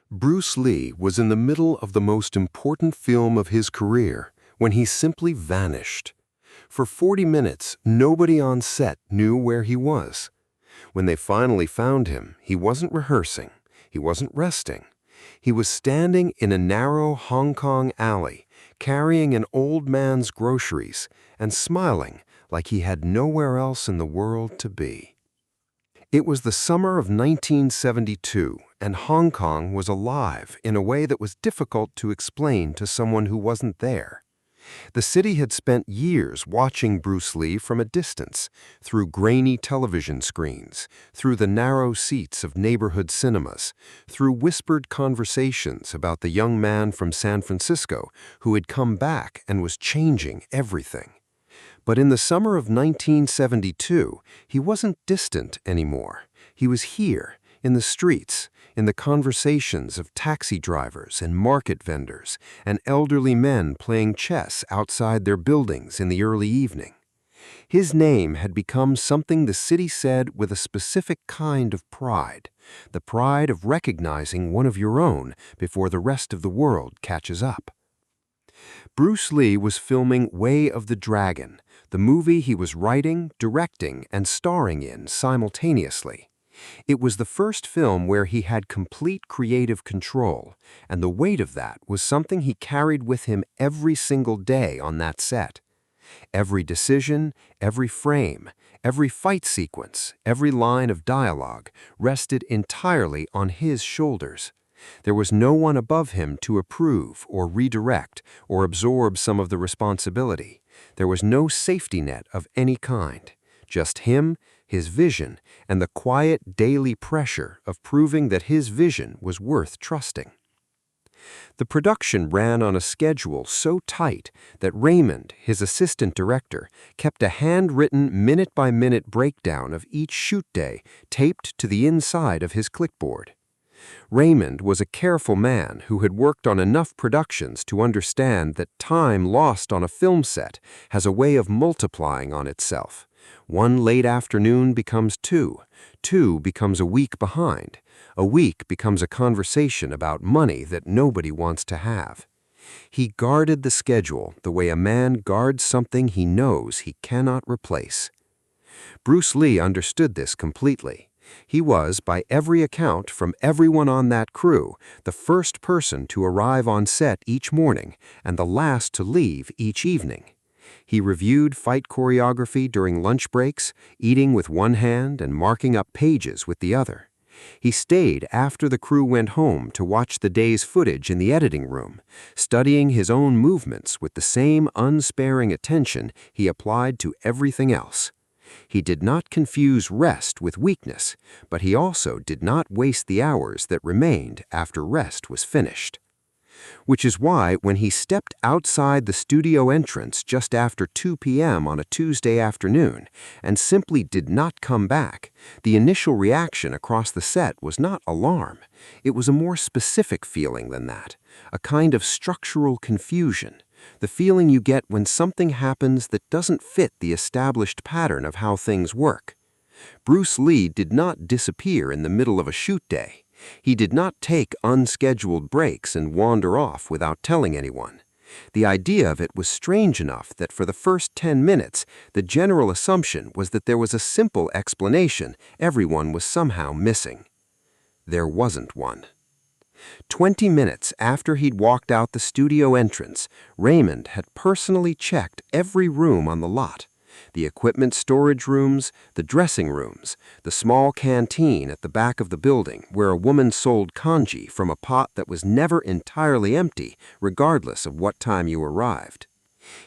Bruce Lee was in the middle of the most important film of his career when he simply vanished. For 40 minutes, nobody on set knew where he was. When they finally found him, he wasn't rehearsing. He wasn't resting. He was standing in a narrow Hong Kong alley, carrying an old man's groceries and smiling like he had nowhere else in the world to be. It was the summer of 1972, and Hong Kong was alive in a way that was difficult to explain to someone who wasn't there. The city had spent years watching Bruce Lee from a distance, through grainy television screens, through the narrow seats of neighborhood cinemas, through whispered conversations about the young man from San Francisco who had come back and was changing everything. But in the summer of 1972, he wasn't distant anymore. He was here, in the streets, in the conversations of taxi drivers and market vendors and elderly men playing chess outside their buildings in the early evening. His name had become something the city said with a specific kind of pride, the pride of recognizing one of your own before the rest of the world catches up. Bruce Lee was filming Way of the Dragon, the movie he was writing, directing, and starring in simultaneously. It was the first film where he had complete creative control, and the weight of that was something he carried with him every single day on that set. Every decision, every frame, every fight sequence, every line of dialogue rested entirely on his shoulders. There was no one above him to approve or redirect or absorb some of the responsibility. There was no safety net of any kind. Just him, his vision, and the quiet daily pressure of proving that his vision was worth trusting. The production ran on a schedule so tight that Raymond, his assistant director, kept a handwritten minute-by-minute breakdown of each shoot day taped to the inside of his clipboard. Raymond was a careful man who had worked on enough productions to understand that time lost on a film set has a way of multiplying on itself. One late afternoon becomes two becomes a week behind, a week becomes a conversation about money that nobody wants to have. He guarded the schedule the way a man guards something he knows he cannot replace. Bruce Lee understood this completely. He was, by every account from everyone on that crew, the first person to arrive on set each morning and the last to leave each evening. He reviewed fight choreography during lunch breaks, eating with one hand and marking up pages with the other. He stayed after the crew went home to watch the day's footage in the editing room, studying his own movements with the same unsparing attention he applied to everything else. He did not confuse rest with weakness, but he also did not waste the hours that remained after rest was finished. Which is why when he stepped outside the studio entrance just after 2 p.m. on a Tuesday afternoon and simply did not come back, the initial reaction across the set was not alarm. It was a more specific feeling than that, a kind of structural confusion. The feeling you get when something happens that doesn't fit the established pattern of how things work. Bruce Lee did not disappear in the middle of a shoot day. He did not take unscheduled breaks and wander off without telling anyone. The idea of it was strange enough that for the first 10 minutes, the general assumption was that there was a simple explanation everyone was somehow missing. There wasn't one. 20 minutes after he'd walked out the studio entrance, Raymond had personally checked every room on the lot. The equipment storage rooms, the dressing rooms, the small canteen at the back of the building where a woman sold congee from a pot that was never entirely empty, regardless of what time you arrived.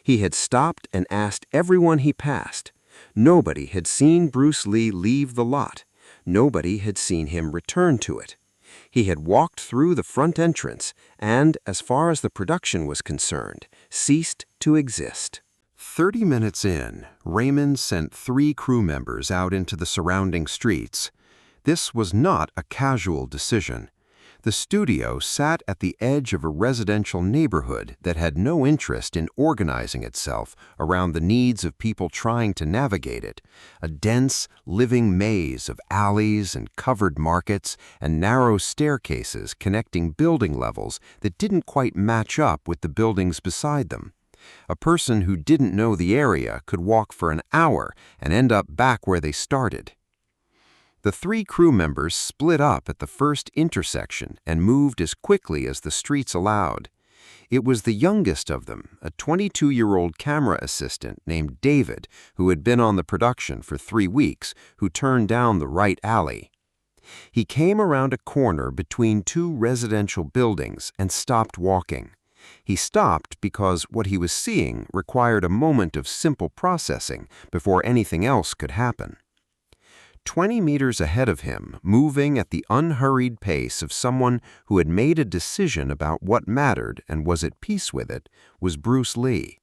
He had stopped and asked everyone he passed. Nobody had seen Bruce Lee leave the lot. Nobody had seen him return to it. He had walked through the front entrance and, as far as the production was concerned, ceased to exist. 30 minutes in, Raymond sent 3 crew members out into the surrounding streets. This was not a casual decision. The studio sat at the edge of a residential neighborhood that had no interest in organizing itself around the needs of people trying to navigate it, a dense, living maze of alleys and covered markets and narrow staircases connecting building levels that didn't quite match up with the buildings beside them. A person who didn't know the area could walk for an hour and end up back where they started. The three crew members split up at the first intersection and moved as quickly as the streets allowed. It was the youngest of them, a 22-year-old camera assistant named David, who had been on the production for 3 weeks, who turned down the right alley. He came around a corner between two residential buildings and stopped walking. He stopped because what he was seeing required a moment of simple processing before anything else could happen. 20 meters ahead of him, moving at the unhurried pace of someone who had made a decision about what mattered and was at peace with it, was Bruce Lee.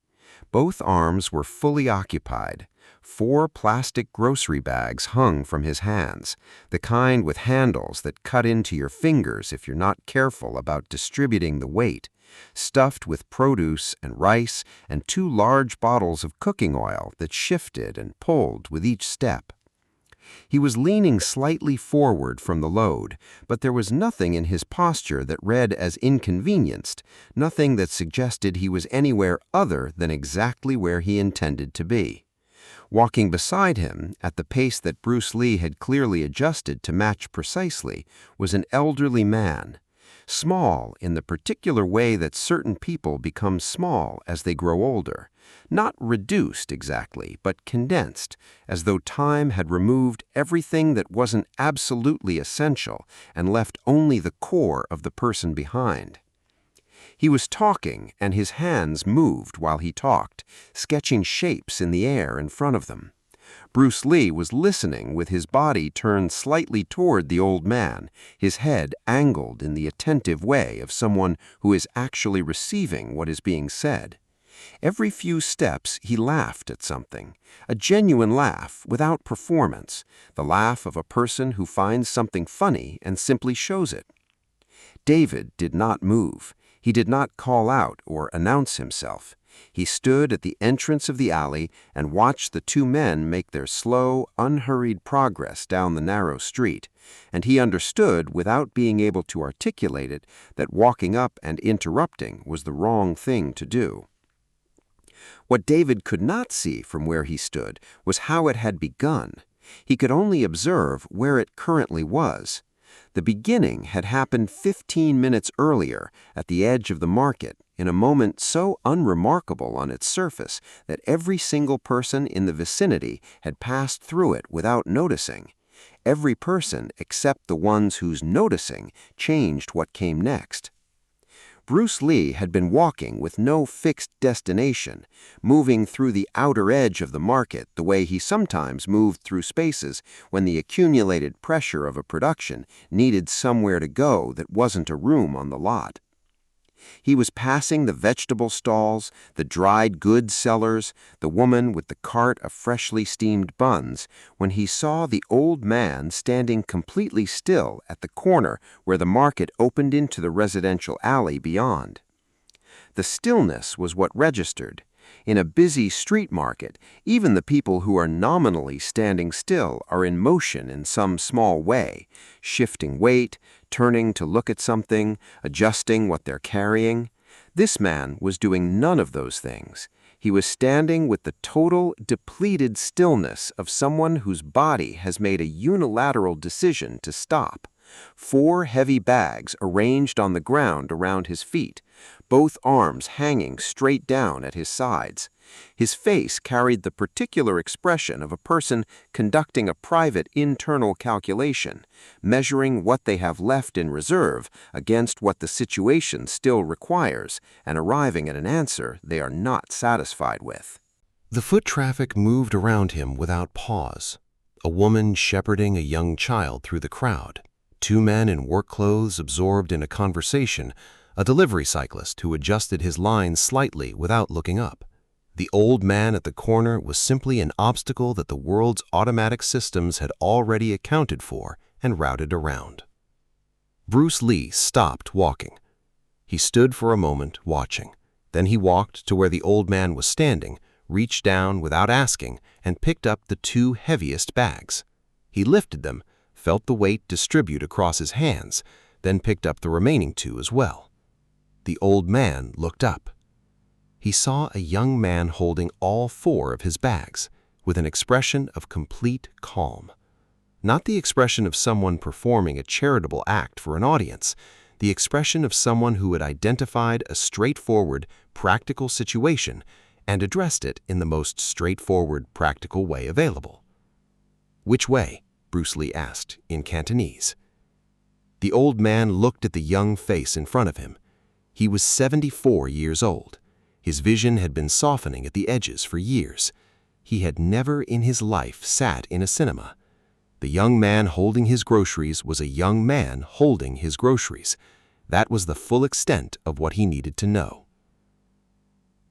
Both arms were fully occupied. 4 plastic grocery bags hung from his hands, the kind with handles that cut into your fingers if you're not careful about distributing the weight, stuffed with produce and rice and 2 large bottles of cooking oil that shifted and pulled with each step. He was leaning slightly forward from the load, but there was nothing in his posture that read as inconvenienced, nothing that suggested he was anywhere other than exactly where he intended to be. Walking beside him, at the pace that Bruce Lee had clearly adjusted to match precisely, was an elderly man. Small in the particular way that certain people become small as they grow older. Not reduced exactly, but condensed, as though time had removed everything that wasn't absolutely essential and left only the core of the person behind. He was talking, and his hands moved while he talked, sketching shapes in the air in front of them. Bruce Lee was listening with his body turned slightly toward the old man, his head angled in the attentive way of someone who is actually receiving what is being said. Every few steps he laughed at something, a genuine laugh without performance, the laugh of a person who finds something funny and simply shows it. David did not move. He did not call out or announce himself. He stood at the entrance of the alley and watched the 2 men make their slow, unhurried progress down the narrow street, and he understood without being able to articulate it that walking up and interrupting was the wrong thing to do. What David could not see from where he stood was how it had begun. He could only observe where it currently was. The beginning had happened 15 minutes earlier at the edge of the market, in a moment so unremarkable on its surface that every single person in the vicinity had passed through it without noticing. Every person except the ones whose noticing changed what came next. Bruce Lee had been walking with no fixed destination, moving through the outer edge of the market the way he sometimes moved through spaces when the accumulated pressure of a production needed somewhere to go that wasn't a room on the lot. He was passing the vegetable stalls, the dried goods sellers, the woman with the cart of freshly steamed buns, when he saw the old man standing completely still at the corner where the market opened into the residential alley beyond. The stillness was what registered. In a busy street market, even the people who are nominally standing still are in motion in some small way, shifting weight, turning to look at something, adjusting what they're carrying. This man was doing none of those things. He was standing with the total, depleted stillness of someone whose body has made a unilateral decision to stop. 4 heavy bags arranged on the ground around his feet, both arms hanging straight down at his sides. His face carried the particular expression of a person conducting a private internal calculation, measuring what they have left in reserve against what the situation still requires, and arriving at an answer they are not satisfied with. The foot traffic moved around him without pause. A woman shepherding a young child through the crowd. 2 men in work clothes absorbed in a conversation, a delivery cyclist who adjusted his lines slightly without looking up. The old man at the corner was simply an obstacle that the world's automatic systems had already accounted for and routed around. Bruce Lee stopped walking. He stood for a moment, watching. Then he walked to where the old man was standing, reached down without asking, and picked up the 2 heaviest bags. He lifted them, felt the weight distribute across his hands, then picked up the remaining 2 as well. The old man looked up. He saw a young man holding all 4 of his bags, with an expression of complete calm. Not the expression of someone performing a charitable act for an audience, the expression of someone who had identified a straightforward, practical situation and addressed it in the most straightforward, practical way available. "Which way?" Bruce Lee asked in Cantonese. The old man looked at the young face in front of him. He was 74 years old. His vision had been softening at the edges for years. He had never in his life sat in a cinema. The young man holding his groceries was a young man holding his groceries. That was the full extent of what he needed to know.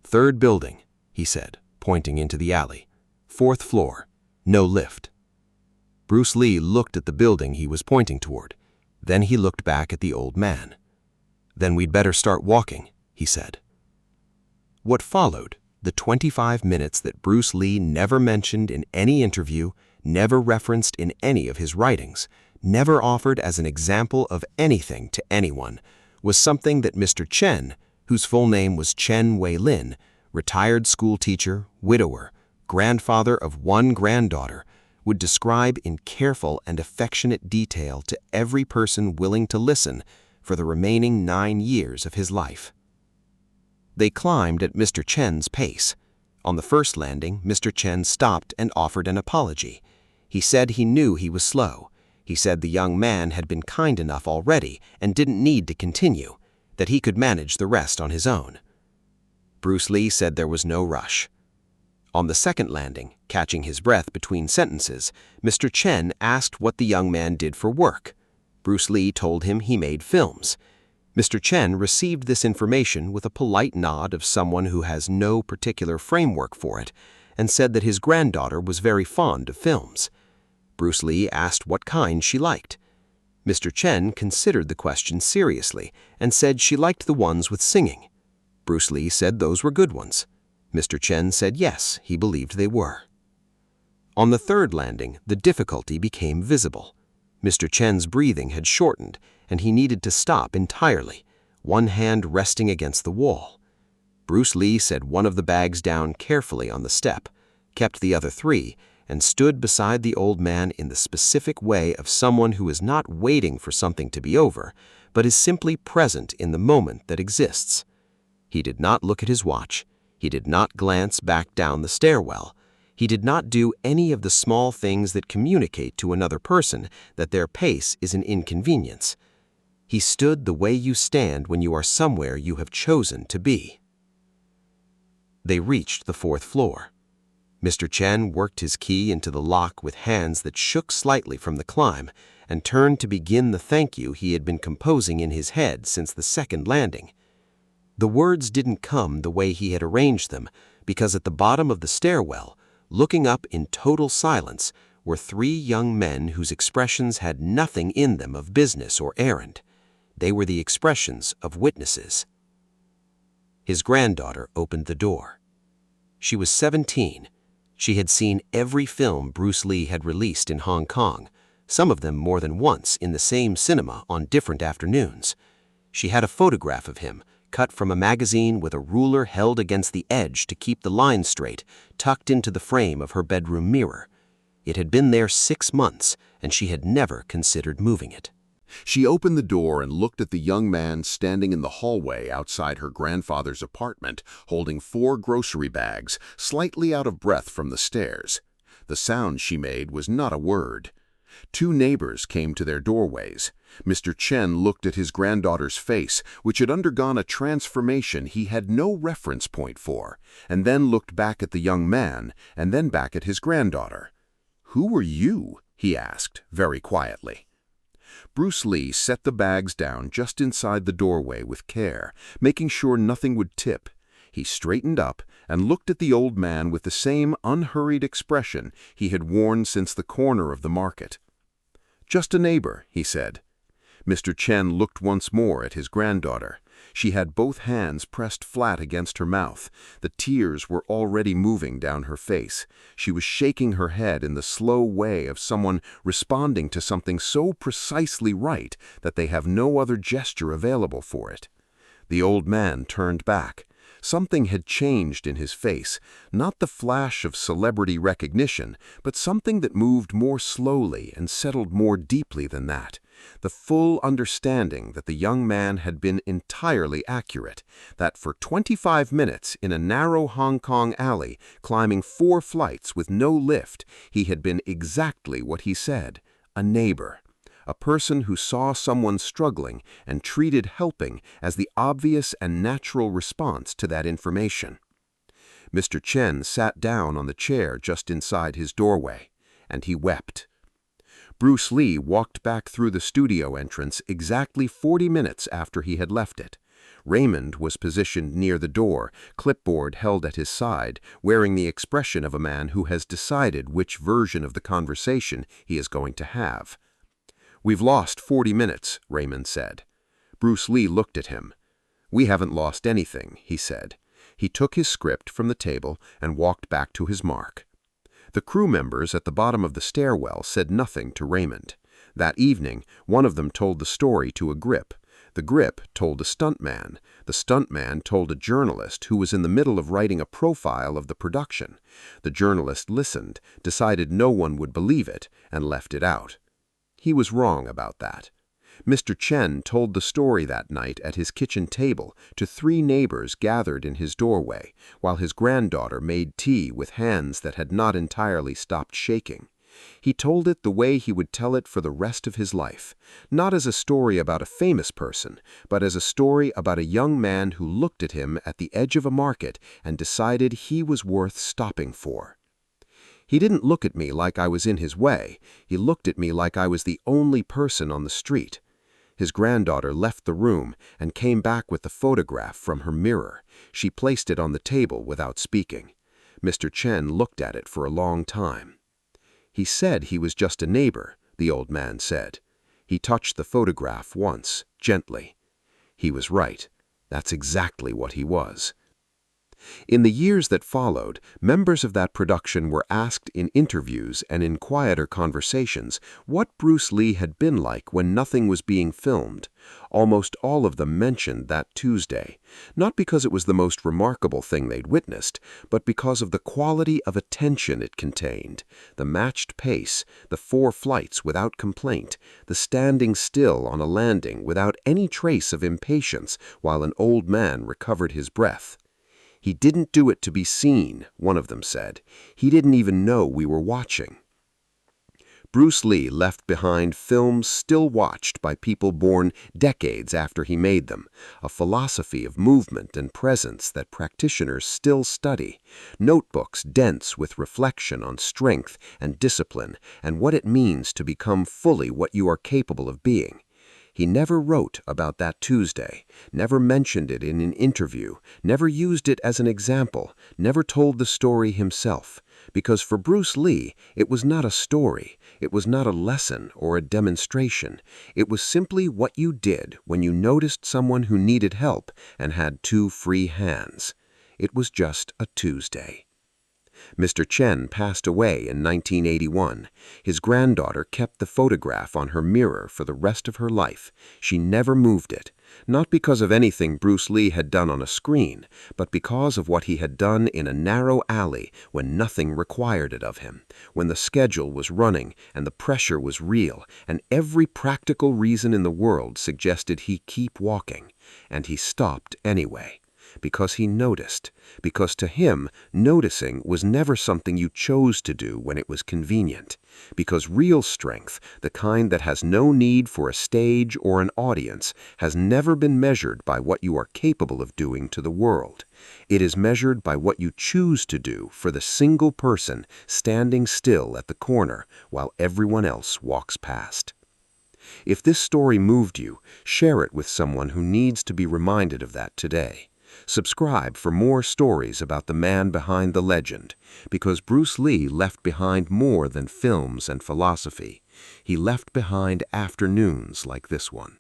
"Third building," he said, pointing into the alley. "4th floor. No lift." Bruce Lee looked at the building he was pointing toward. Then he looked back at the old man. "Then we'd better start walking," he said. What followed, the 25 minutes that Bruce Lee never mentioned in any interview, never referenced in any of his writings, never offered as an example of anything to anyone, was something that Mr. Chen, whose full name was Chen Wei-lin, retired school teacher, widower, grandfather of 1 granddaughter, would describe in careful and affectionate detail to every person willing to listen for the remaining 9 years of his life. They climbed at Mr. Chen's pace. On the first landing, Mr. Chen stopped and offered an apology. He said he knew he was slow. He said the young man had been kind enough already and didn't need to continue, that he could manage the rest on his own. Bruce Lee said there was no rush. On the second landing, catching his breath between sentences, Mr. Chen asked what the young man did for work. Bruce Lee told him he made films. Mr. Chen received this information with a polite nod of someone who has no particular framework for it, and said that his granddaughter was very fond of films. Bruce Lee asked what kind she liked. Mr. Chen considered the question seriously and said she liked the ones with singing. Bruce Lee said those were good ones. Mr. Chen said yes, he believed they were. On the third landing, the difficulty became visible. Mr. Chen's breathing had shortened, and he needed to stop entirely, one hand resting against the wall. Bruce Lee set one of the bags down carefully on the step, kept the other 3, and stood beside the old man in the specific way of someone who is not waiting for something to be over, but is simply present in the moment that exists. He did not look at his watch. He did not glance back down the stairwell. He did not do any of the small things that communicate to another person that their pace is an inconvenience. He stood the way you stand when you are somewhere you have chosen to be. They reached the 4th floor. Mr. Chen worked his key into the lock with hands that shook slightly from the climb and turned to begin the thank you he had been composing in his head since the second landing. The words didn't come the way he had arranged them because at the bottom of the stairwell, looking up in total silence, were 3 young men whose expressions had nothing in them of business or errand. They were the expressions of witnesses. His granddaughter opened the door. She was 17. She had seen every film Bruce Lee had released in Hong Kong, some of them more than once in the same cinema on different afternoons. She had a photograph of him, cut from a magazine with a ruler held against the edge to keep the line straight, tucked into the frame of her bedroom mirror. It had been there 6 months, and she had never considered moving it. She opened the door and looked at the young man standing in the hallway outside her grandfather's apartment, holding 4 grocery bags, slightly out of breath from the stairs. The sound she made was not a word. 2 neighbors came to their doorways. Mr. Chen looked at his granddaughter's face, which had undergone a transformation he had no reference point for, and then looked back at the young man, and then back at his granddaughter. "Who were you?" he asked, very quietly. Bruce Lee set the bags down just inside the doorway with care, making sure nothing would tip. He straightened up and looked at the old man with the same unhurried expression he had worn since the corner of the market. "Just a neighbor," he said. Mr. Chen looked once more at his granddaughter. She had both hands pressed flat against her mouth. The tears were already moving down her face. She was shaking her head in the slow way of someone responding to something so precisely right that they have no other gesture available for it. The old man turned back. Something had changed in his face, not the flash of celebrity recognition, but something that moved more slowly and settled more deeply than that. The full understanding that the young man had been entirely accurate, that for 25 minutes in a narrow Hong Kong alley, climbing 4 flights with no lift, he had been exactly what he said, a neighbor. A person who saw someone struggling and treated helping as the obvious and natural response to that information. Mr. Chen sat down on the chair just inside his doorway, and he wept. Bruce Lee walked back through the studio entrance exactly 40 minutes after he had left it. Raymond was positioned near the door, clipboard held at his side, wearing the expression of a man who has decided which version of the conversation he is going to have. "We've lost 40 minutes, Raymond said. Bruce Lee looked at him. "We haven't lost anything," he said. He took his script from the table and walked back to his mark. The crew members at the bottom of the stairwell said nothing to Raymond. That evening, one of them told the story to a grip. The grip told a stuntman. The stuntman told a journalist who was in the middle of writing a profile of the production. The journalist listened, decided no one would believe it, and left it out. He was wrong about that. Mr. Chen told the story that night at his kitchen table to 3 neighbors gathered in his doorway, while his granddaughter made tea with hands that had not entirely stopped shaking. He told it the way he would tell it for the rest of his life, not as a story about a famous person, but as a story about a young man who looked at him at the edge of a market and decided he was worth stopping for. He didn't look at me like I was in his way. He looked at me like I was the only person on the street. His granddaughter left the room and came back with the photograph from her mirror. She placed it on the table without speaking. Mr. Chen looked at it for a long time. "He said he was just a neighbor," the old man said. He touched the photograph once, gently. He was right. That's exactly what he was. In the years that followed, members of that production were asked in interviews and in quieter conversations what Bruce Lee had been like when nothing was being filmed. Almost all of them mentioned that Tuesday, not because it was the most remarkable thing they'd witnessed, but because of the quality of attention it contained, the matched pace, the 4 flights without complaint, the standing still on a landing without any trace of impatience while an old man recovered his breath. "He didn't do it to be seen," one of them said. "He didn't even know we were watching." Bruce Lee left behind films still watched by people born decades after he made them, a philosophy of movement and presence that practitioners still study, notebooks dense with reflection on strength and discipline and what it means to become fully what you are capable of being. He never wrote about that Tuesday, never mentioned it in an interview, never used it as an example, never told the story himself, because for Bruce Lee, it was not a story, it was not a lesson or a demonstration, it was simply what you did when you noticed someone who needed help and had 2 free hands. It was just a Tuesday. Mr. Chen passed away in 1981. His granddaughter kept the photograph on her mirror for the rest of her life. She never moved it, not because of anything Bruce Lee had done on a screen, but because of what he had done in a narrow alley when nothing required it of him, when the schedule was running and the pressure was real, and every practical reason in the world suggested he keep walking. And he stopped anyway. Because he noticed, because to him, noticing was never something you chose to do when it was convenient, because real strength, the kind that has no need for a stage or an audience, has never been measured by what you are capable of doing to the world. It is measured by what you choose to do for the single person standing still at the corner while everyone else walks past. If this story moved you, share it with someone who needs to be reminded of that today. Subscribe for more stories about the man behind the legend, because Bruce Lee left behind more than films and philosophy. He left behind afternoons like this one.